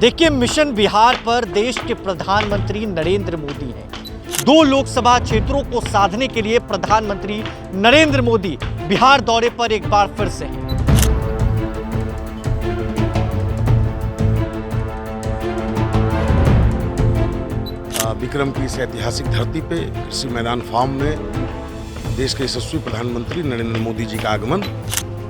देखिए, मिशन बिहार पर देश के प्रधानमंत्री नरेंद्र मोदी हैं। 2 लोकसभा क्षेत्रों को साधने के लिए प्रधानमंत्री नरेंद्र मोदी बिहार दौरे पर एक बार फिर से हैं। विक्रम की इस ऐतिहासिक धरती पे कृषि मैदान फार्म में देश के यशस्वी प्रधानमंत्री नरेंद्र मोदी जी का आगमन।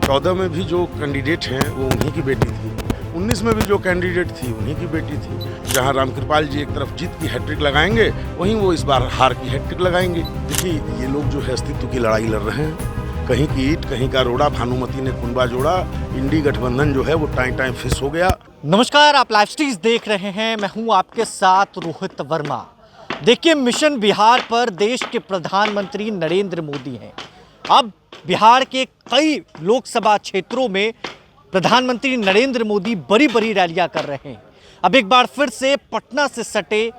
14 में भी जो कैंडिडेट हैं वो उन्हीं की बेटी थी, 19 में भी जो कैंडिडेट थी उन्हीं की बेटी थी। जहां रामकृपाल जी एक तरफ जीत की हैट्रिक लगाएंगे, वहीं वो इस बार हार की हैट्रिक लगाएंगे। देखिए, ये लोग जो है अस्तित्व की लड़ाई लड़ रहे हैं। कहीं की ईट कहीं का रोड़ा, भानुमति ने कुंबा जोड़ा। इंडी गठबंधन जो है वो टाइम फिस हो गया। नमस्कार, आप लाइव स्ट्रीम देख रहे हैं। मैं हूं आपके साथ रोहित वर्मा। देखिए, मिशन बिहार पर देश के प्रधानमंत्री नरेंद्र मोदी हैं। अब बिहार के कई लोकसभा क्षेत्रों में प्रधानमंत्री नरेंद्र मोदी बड़ी बड़ी रैलियां कर रहे हैं। अब एक बार फिर से पटना से सटे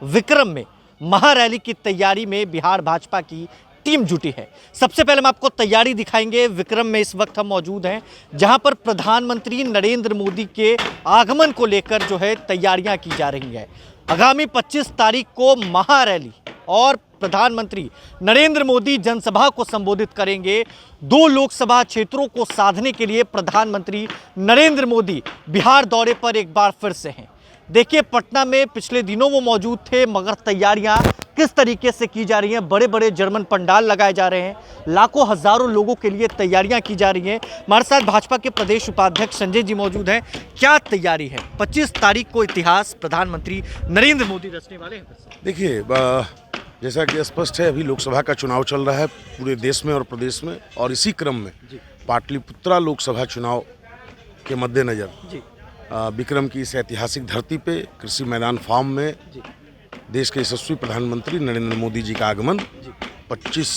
विक्रम में महारैली की तैयारी में बिहार भाजपा की टीम जुटी है। सबसे पहले हम आपको तैयारी दिखाएंगे। विक्रम में इस वक्त हम मौजूद हैं, जहां पर प्रधानमंत्री नरेंद्र मोदी के आगमन को लेकर जो है तैयारियां की जा रही हैं। आगामी 25 तारीख को महारैली और प्रधानमंत्री नरेंद्र मोदी जनसभा को संबोधित करेंगे। 2 लोकसभा क्षेत्रों को साधने के लिए प्रधानमंत्री नरेंद्र मोदी बिहार दौरे पर एक बार फिर से हैं। देखिए, पटना में पिछले दिनों वो मौजूद थे, मगर तैयारियां किस तरीके से की जा रही हैं। बड़े बड़े जर्मन पंडाल लगाए जा रहे हैं, लाखों हजारों लोगों के लिए तैयारियां की जा रही हैं। हमारे साथ भाजपा के प्रदेश उपाध्यक्ष संजय जी मौजूद हैं। क्या तैयारी है? 25 तारीख को इतिहास प्रधानमंत्री नरेंद्र मोदी रचने वाले हैं। देखिए, जैसा कि स्पष्ट है, अभी लोकसभा का चुनाव चल रहा है पूरे देश में और प्रदेश में, और इसी क्रम में पाटलिपुत्रा लोकसभा चुनाव के मद्देनजर विक्रम की इस ऐतिहासिक धरती पे कृषि मैदान फार्म में देश के यशस्वी प्रधानमंत्री नरेंद्र मोदी जी का आगमन 25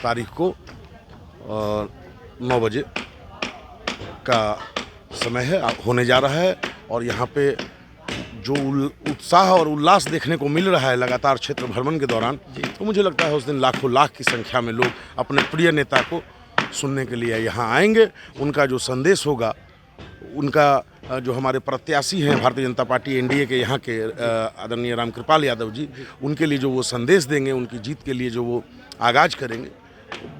तारीख को 9 बजे का समय है, होने जा रहा है। और यहाँ पे जो उत्साह और उल्लास देखने को मिल रहा है लगातार क्षेत्र भ्रमण के दौरान, तो मुझे लगता है उस दिन लाखों लाख की संख्या में लोग अपने प्रिय नेता को सुनने के लिए यहाँ आएंगे। उनका जो संदेश होगा, उनका जो हमारे प्रत्याशी हैं भारतीय जनता पार्टी एनडीए के यहाँ के आदरणीय रामकृपाल यादव जी, उनके लिए जो वो संदेश देंगे, उनकी जीत के लिए जो वो आगाज करेंगे,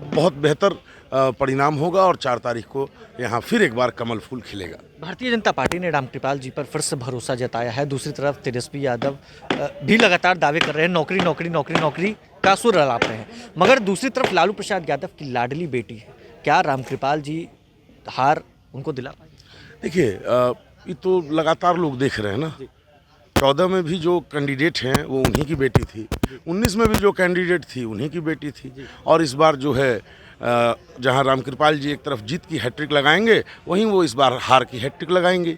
बहुत बेहतर परिणाम होगा। और 4 तारीख को यहाँ फिर एक बार कमल फूल खिलेगा। भारतीय जनता पार्टी ने रामकृपाल जी पर फिर से भरोसा जताया है। दूसरी तरफ तेजस्वी यादव भी लगातार दावे कर रहे हैं, नौकरी नौकरी नौकरी नौकरी का सुर रलाप रहे हैं। मगर दूसरी तरफ लालू प्रसाद यादव की लाडली बेटी है, क्या रामकृपाल जी हार उनको दिला पाएंगे? देखिए, ये तो लगातार लोग देख रहे हैं ना। 14 में भी जो कैंडिडेट हैं वो उन्हीं की बेटी थी, 19 में भी जो कैंडिडेट थी उन्हीं की बेटी थी। और इस बार जो है जहां रामकृपाल जी एक तरफ जीत की हैट्रिक लगाएंगे, वहीं वो इस बार हार की हैट्रिक लगाएंगे।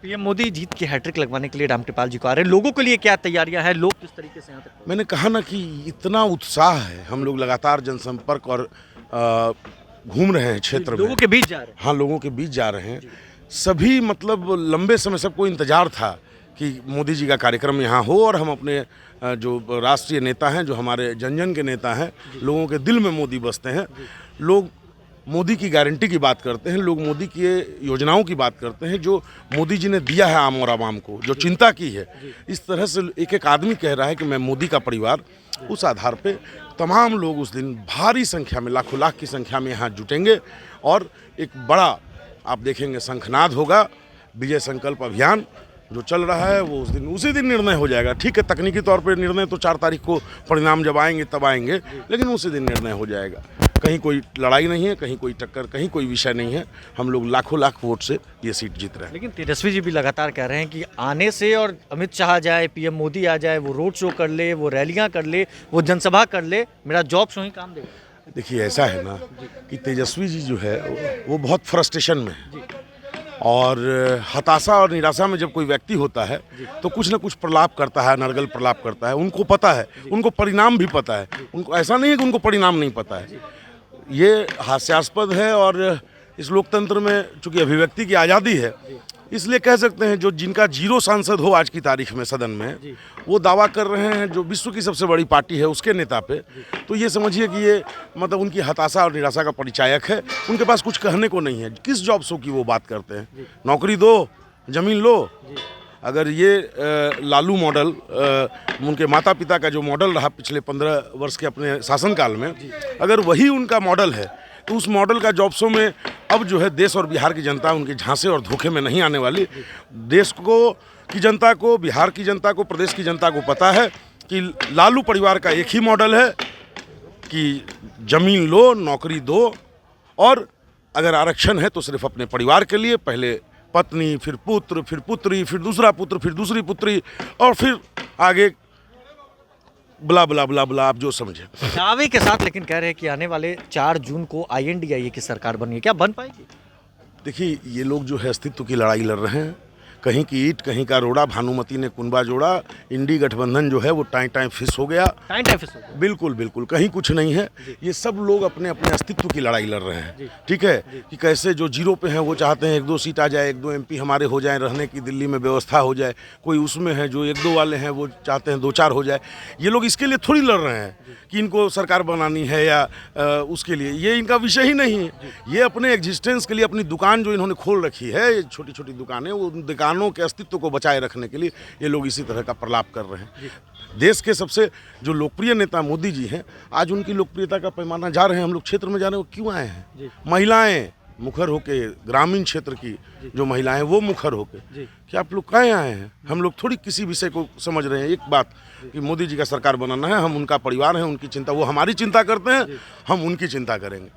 पीएम मोदी जीत की हैट्रिक लगवाने के लिए रामकृपाल जी को आ रहे हैं। लोगों के लिए क्या तैयारियां हैं? लोग किस तरीके से यहाँ तक? मैंने कहा ना कि इतना उत्साह है। हम लोग लगातार जनसंपर्क और घूम रहे हैं क्षेत्र में, लोगों के बीच जा रहे हैं। हाँ, लोगों के बीच जा रहे हैं। सभी मतलब लंबे समय सबको इंतजार था कि मोदी जी का कार्यक्रम यहाँ हो, और हम अपने जो राष्ट्रीय नेता हैं, जो हमारे जन जन के नेता हैं, लोगों के दिल में मोदी बसते हैं। लोग मोदी की गारंटी की बात करते हैं, लोग मोदी की योजनाओं की बात करते हैं, जो मोदी जी ने दिया है आम और आवाम को, जो चिंता की है। इस तरह से एक एक आदमी कह रहा है कि मैं मोदी का परिवार। उस आधार पे तमाम लोग उस दिन भारी संख्या में, लाखों लाख की संख्या में यहाँ जुटेंगे, और एक बड़ा आप देखेंगे शंखनाद होगा। विजय संकल्प अभियान जो चल रहा है वो उसी दिन निर्णय हो जाएगा। ठीक है, तकनीकी तौर पर निर्णय तो 4 तारीख को परिणाम जब आएंगे तब आएंगे, लेकिन उसी दिन निर्णय हो जाएगा। कहीं कोई लड़ाई नहीं है, कहीं कोई टक्कर, कहीं कोई विषय नहीं है। हम लोग लाखों लाख वोट से ये सीट जीत रहे हैं। लेकिन तेजस्वी जी भी लगातार कह रहे हैं कि आने से, और अमित शाह जाए, पीएम मोदी आ जाए, वो रोड शो कर ले, वो रैलियां कर ले, वो जनसभा कर ले, मेरा जॉब शो ही काम देगा। देखिए, ऐसा है ना कि तेजस्वी जी जो है वो बहुत फ्रस्ट्रेशन में है, और हताशा और निराशा में जब कोई व्यक्ति होता है तो कुछ ना कुछ प्रलाप करता है, नरगल प्रलाप करता है। उनको पता है, उनको परिणाम भी पता है। उनको ऐसा नहीं है कि उनको परिणाम नहीं पता है। ये हास्यास्पद है, और इस लोकतंत्र में चूंकि अभिव्यक्ति की आज़ादी है, इसलिए कह सकते हैं जो जिनका 0 सांसद हो आज की तारीख में सदन में, वो दावा कर रहे हैं जो विश्व की सबसे बड़ी पार्टी है उसके नेता पे, तो ये समझिए कि ये मतलब उनकी हताशा और निराशा का परिचायक है। उनके पास कुछ कहने को नहीं है। किस जॉब शो की वो बात करते हैं? नौकरी दो, जमीन लो, अगर ये लालू मॉडल उनके माता पिता का जो मॉडल रहा पिछले 15 वर्ष के अपने शासनकाल में, अगर वही उनका मॉडल है तो उस मॉडल का जॉब्सों में अब जो है देश और बिहार की जनता उनके झांसे और धोखे में नहीं आने वाली। देश को की जनता को, बिहार की जनता को, प्रदेश की जनता को पता है कि लालू परिवार का एक ही मॉडल है कि जमीन लो, नौकरी दो, और अगर आरक्षण है तो सिर्फ अपने परिवार के लिए, पहले पत्नी, फिर पुत्र, फिर पुत्री, फिर दूसरा पुत्र, फिर दूसरी पुत्री, और फिर आगे बला बला बला बला, आप जो समझे। दावे के साथ लेकिन कह रहे हैं कि आने वाले 4 जून को INDIA की सरकार बनी है, क्या बन पाएगी? देखिए, ये लोग जो है अस्तित्व की लड़ाई लड़ रहे हैं। कहीं की ईंट कहीं का रोड़ा, भानुमति ने कुनबा जोड़ा। इंडी गठबंधन जो है वो टाइम फिस हो गया। टाइम फिस हो गया। बिल्कुल बिल्कुल, कहीं कुछ नहीं है। ये सब लोग अपने अपने अस्तित्व की लड़ाई लड़ रहे हैं, ठीक है, कि कैसे जो जीरो पे हैं वो चाहते हैं 1-2 सीट आ जाए, 1-2 MP हमारे हो जाए, रहने की दिल्ली में व्यवस्था हो जाए। कोई उसमें है जो 1-2 वाले हैं वो चाहते हैं 2-4 हो जाए। ये लोग इसके लिए थोड़ी लड़ रहे हैं कि इनको सरकार बनानी है या उसके लिए, ये इनका विषय ही नहीं है। ये अपने एग्जिस्टेंस के लिए अपनी दुकान जो इन्होंने खोल रखी है, छोटी छोटी दुकानें, वो दुकानों के अस्तित्व को बचाए रखने के लिए ये लोग इसी तरह का प्रलाप कर रहे हैं। देश के सबसे जो लोकप्रिय नेता मोदी जी हैं, आज उनकी लोकप्रियता का पैमाना जा रहे हैं। हम लोग क्षेत्र में जा रहे हैं, वो क्यों आए हैं? महिलाएं मुखर होके, ग्रामीण क्षेत्र की जो महिलाएं वो मुखर होके, कि आप लोग कहाँ आए हैं? हम लोग थोड़ी किसी विषय को समझ रहे हैं। एक बात कि मोदी जी का सरकार बनाना है, हम उनका परिवार हैं, उनकी चिंता, वो हमारी चिंता करते हैं, हम उनकी चिंता करेंगे।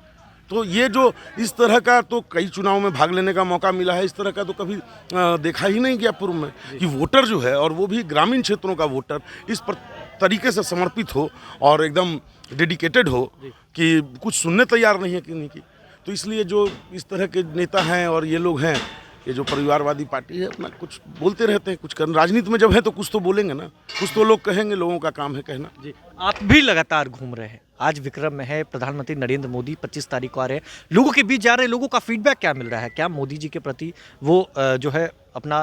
तो ये जो इस तरह का, तो कई चुनाव में भाग लेने का मौका मिला है, इस तरह का तो कभी देखा ही नहीं गया पूर्व में, कि वोटर जो है, और वो भी ग्रामीण क्षेत्रों का वोटर, इस पर तरीके से समर्पित हो और एकदम डेडिकेटेड हो कि कुछ सुनने तैयार नहीं है किन्हीं की। तो इसलिए जो इस तरह के नेता हैं और ये लोग हैं, ये जो परिवारवादी पार्टी है, अपना कुछ बोलते रहते हैं, कुछ करना। राजनीति में जब है तो कुछ तो बोलेंगे ना, कुछ तो लोग कहेंगे, लोगों का काम है कहना। जी, आप भी लगातार घूम रहे हैं, आज विक्रम में है, प्रधानमंत्री नरेंद्र मोदी 25 तारीख को आ रहे हैं, लोगों के बीच जा रहे हैं, लोगों का फीडबैक क्या मिल रहा है? क्या मोदी जी के प्रति वो जो है अपना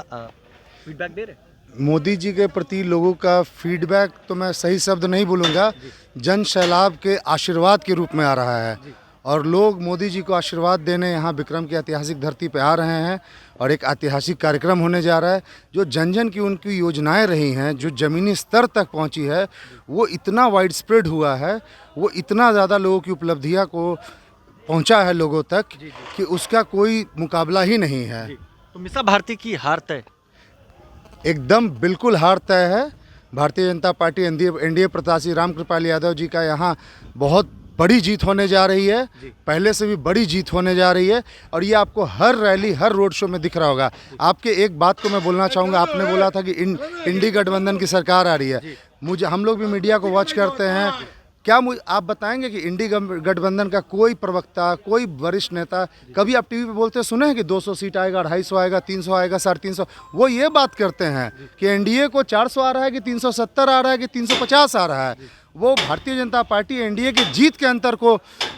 फीडबैक दे रहे हैं? मोदी जी के प्रति लोगों का फीडबैक तो मैं सही शब्द नहीं बोलूँगा, जन सैलाब के आशीर्वाद के रूप में आ रहा है, और लोग मोदी जी को आशीर्वाद देने यहाँ विक्रम की ऐतिहासिक धरती पे आ रहे हैं, और एक ऐतिहासिक कार्यक्रम होने जा रहा है। जो जन जन की उनकी योजनाएं रही हैं, जो ज़मीनी स्तर तक पहुंची है, वो इतना वाइड स्प्रेड हुआ है, वो इतना ज़्यादा लोगों की उपलब्धियां को पहुंचा है लोगों तक, कि उसका कोई मुकाबला ही नहीं है। तो मीसा भारती की हार तय? एकदम बिल्कुल हार तय है। भारतीय जनता पार्टी एनडीए प्रत्याशी रामकृपाल यादव जी का यहाँ बहुत बड़ी जीत होने जा रही है, पहले से भी बड़ी जीत होने जा रही है, और ये आपको हर रैली, हर रोड शो में दिख रहा होगा। आपके एक बात को मैं बोलना चाहूँगा, आपने बोला था कि इंडी गठबंधन की सरकार आ रही है। हम लोग भी मीडिया को वॉच करते हैं, क्या आप बताएंगे कि इंडी गठबंधन का कोई प्रवक्ता, कोई वरिष्ठ नेता कभी आप टीवी पे बोलते सुने हैं कि 200 सीट आएगा, 250 आएगा, 300 आएगा, 350? वो ये बात करते हैं कि एनडीए को 400 आ रहा है कि 370 आ रहा है कि 350 आ रहा है। वो भारतीय जनता पार्टी एनडीए की जीत के अंतर को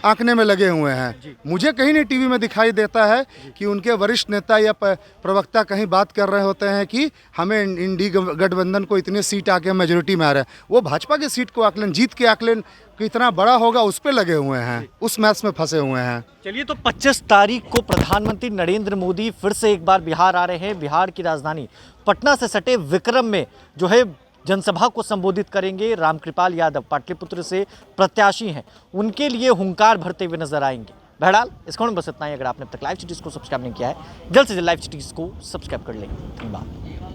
आंकने में लगे हुए हैं। मुझे कहीं नहीं टीवी में दिखाई देता है कि उनके वरिष्ठ नेता या प्रवक्ता कहीं बात कर रहे होते हैं कि हमें इंडी गठबंधन को इतने सीट आके मेजोरिटी में आ रहा है। वो भाजपा की सीट को आकलन, जीत के आकलन कितना बड़ा होगा उस पर लगे हुए हैं, उस मैच में फंसे हुए हैं। चलिए, तो 25 तारीख को प्रधानमंत्री नरेंद्र मोदी फिर से एक बार बिहार आ रहे हैं। बिहार की राजधानी पटना से सटे विक्रम में जो है जनसभा को संबोधित करेंगे। रामकृपाल यादव पाटलिपुत्र से प्रत्याशी हैं, उनके लिए हुंकार भरते हुए नजर आएंगे। बहरहाल इस खबर में बस इतना ही। अगर आपने अब तक लाइव सिटीज़ को सब्सक्राइब नहीं किया है, जल्द से जल्द लाइव सिटीज़ को सब्सक्राइब कर लेंगे। धन्यवाद।